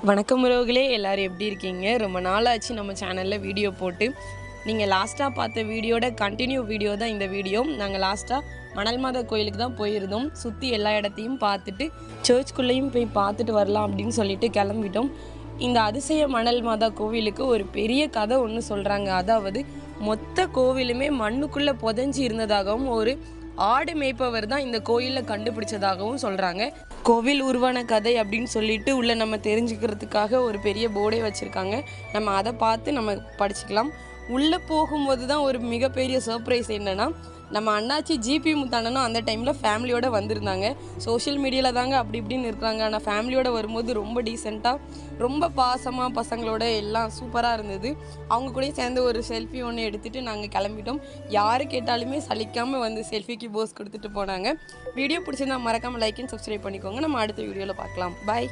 வணக்கம் உறவுகளே, எல்லாரும் எப்படி இருக்கீங்க? ரொம்ப நாள் ஆச்சு நம்ம சேனலில் வீடியோ போட்டு. நீங்கள் லாஸ்ட்டாக பார்த்த வீடியோட கண்டினியூ வீடியோ தான் இந்த வீடியோ. நாங்கள் லாஸ்ட்டாக மணல் மாதா கோயிலுக்கு தான் போயிருந்தோம். சுற்றி எல்லா இடத்தையும் பார்த்துட்டு சர்ச்சுக்குள்ளேயும் போய் பார்த்துட்டு வரலாம் அப்படின்னு சொல்லிட்டு கிளம்பிட்டோம். இந்த அதிசய மணல் மாதா கோவிலுக்கு ஒரு பெரிய கதை ஒன்று சொல்கிறாங்க. அதாவது மொத்த கோவிலுமே மண்ணுக்குள்ளே புதைஞ்சி இருந்ததாகவும் ஒரு ஆடு மேய்ப்பவர் தான் இந்த கோயிலில் கண்டுபிடிச்சதாகவும் சொல்கிறாங்க. கோவில் உருவான கதை அப்படின்னு சொல்லிட்டு உள்ள நம்ம தெரிஞ்சுக்கிறதுக்காக ஒரு பெரிய போர்டே வச்சுருக்காங்க. நம்ம அதை பார்த்து நம்ம படிச்சுக்கலாம். உள்ளே போகும்போது தான் ஒரு மிகப்பெரிய சர்ப்ரைஸ் என்னென்னா, நம்ம அண்ணாச்சி ஜிபி முத்தானனும் அந்த டைமில் ஃபேமிலியோடு வந்திருந்தாங்க. சோஷியல் மீடியாவில் தாங்க அப்படி இப்படின்னு இருக்கிறாங்க. ஆனால் ஃபேமிலியோடு வரும்போது ரொம்ப டீசெண்டாக, ரொம்ப பாசமாக பசங்களோட எல்லாம் சூப்பராக இருந்தது. அவங்க கூட சேர்ந்து ஒரு செல்ஃபி ஒன்று எடுத்துகிட்டு நாங்கள் கிளம்பிட்டோம். யார் கேட்டாலுமே சலிக்காமல் வந்து செல்ஃபிக்கு போஸ் கொடுத்துட்டு போனாங்க. வீடியோ பிடிச்சிருந்தா மறக்காமல் லைக் அண்ட் சப்ஸ்கிரைப் பண்ணிக்கோங்க. நம்ம அடுத்த வீடியோவில் பார்க்கலாம். பாய்.